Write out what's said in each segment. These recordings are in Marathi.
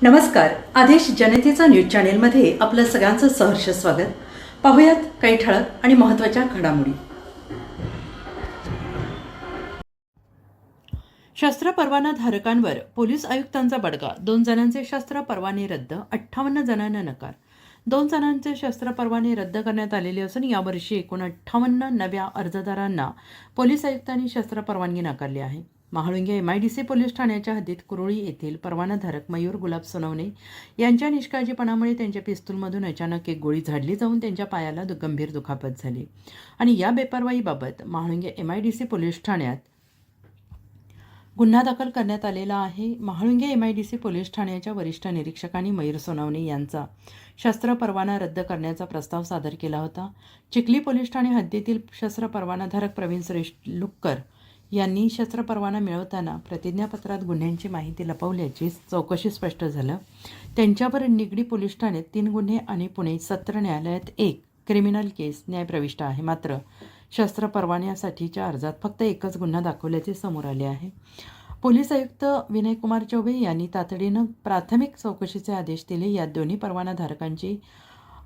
नमस्कार. आदेश जनतेचा न्यूज चॅनेलमध्ये आपलं सगळ्यांचं सहर्ष स्वागत. पाहूयात काही ठळक आणि महत्त्वाच्या घडामोडी. शस्त्र परवाना धारकांवर पोलीस आयुक्तांचा बडगा. 2 जणांचे शस्त्र परवाने रद्द, 58 जणांना नकार. 2 जणांचे शस्त्र परवाने रद्द करण्यात आलेले असून यावर्षी एकूण 58 नव्या अर्जदारांना पोलीस आयुक्तांनी शस्त्र परवानगी नाकारली आहे. महाळुंगे MIDC पोलीस ठाण्याच्या हद्दीत कुरोळी येथील परवानाधारक मयूर गुलाब सोनवणे यांच्या निष्काळजीपणामुळे त्यांच्या पिस्तूलमधून अचानक एक गोळी झाडली जाऊन त्यांच्या पायाला गंभीर दुखापत झाली आणि या बेपर्वाईबाबत महाळुंगे MIDC पोलीस ठाण्यात गुन्हा दाखल करण्यात आलेला आहे. महाळुंगे MIDC पोलीस ठाण्याच्या वरिष्ठ निरीक्षकांनी मयूर सोनवणे यांचा शस्त्र परवाना रद्द करण्याचा प्रस्ताव सादर केला होता. चिखली पोलीस ठाणे हद्दीतील शस्त्र परवानाधारक प्रवीण सुरेश लुक्कर यांनी शस्त्र परवाना मिळवताना प्रतिज्ञापत्रात गुन्ह्यांची माहिती लपवल्याची चौकशी स्पष्ट झालं. त्यांच्यावर निगडी पोलीस ठाण्यात 3 गुन्हे आणि पुणे सत्र न्यायालयात 1 क्रिमिनल केस न्यायप्रविष्ट आहे. मात्र शस्त्र परवान्यासाठीच्या अर्जात फक्त एकच गुन्हा दाखवल्याचे समोर आले आहे. पोलीस आयुक्त विनयकुमार चौबे यांनी तातडीनं प्राथमिक चौकशीचे आदेश दिले. या दोन्ही परवानाधारकांची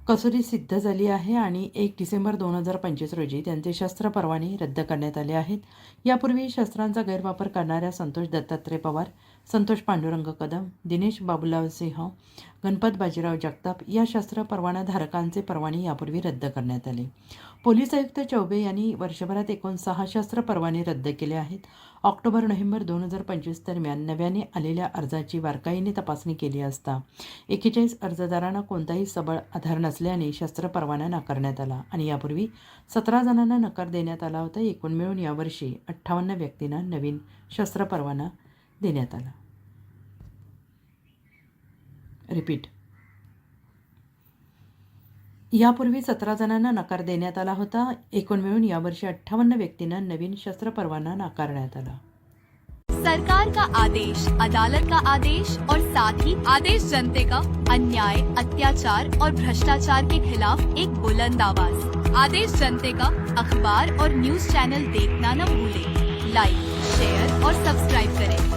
कसोटी सिद्ध झाली आहे आणि 1 डिसेंबर 2025 रोजी त्यांचे शस्त्र परवाने रद्द करण्यात आले आहेत. यापूर्वी शस्त्रांचा गैरवापर करणाऱ्या संतोष दत्तात्रय पवार, संतोष पांडुरंग कदम, दिनेश बाबूलाल सिंह, गणपत बाजीराव जगताप या शस्त्र परवानाधारकांचे परवाने यापूर्वी रद्द करण्यात आले. पोलीस आयुक्त चौबे यांनी वर्षभरात एकूण 6 शस्त्र परवाने रद्द केले आहेत. ऑक्टोबर-नोव्हेंबर 2025 दरम्यान नव्याने आलेल्या अर्जाची बारकाईने तपासणी केली असता 41 अर्जदारांना कोणताही सबळ आधार नसल्याने शस्त्र परवाना नाकारण्यात आला आणि यापूर्वी 17 जणांना नकार देण्यात आला होता. एकूण मिळून यावर्षी 58 व्यक्तींना नवीन शस्त्र परवाना देण्यात आला. रिपीट. यापूर्वी 17 जणांना नकार देण्यात आला होता. एकूण मिळून यावर्षी 58 व्यक्तींना नवीन शस्त्र परवाना नाकारण्यात आला. सरकार का आदेश, अदालत का आदेश और साथ ही आदेश जनते का अन्याय, अत्याचार और भ्रष्टाचार के खिलाफ एक बुलंद आवाज. आदेश जनते का अखबार और न्यूज चैनल देखना न भूलें. लाइक, शेयर और सब्सक्राइब करें.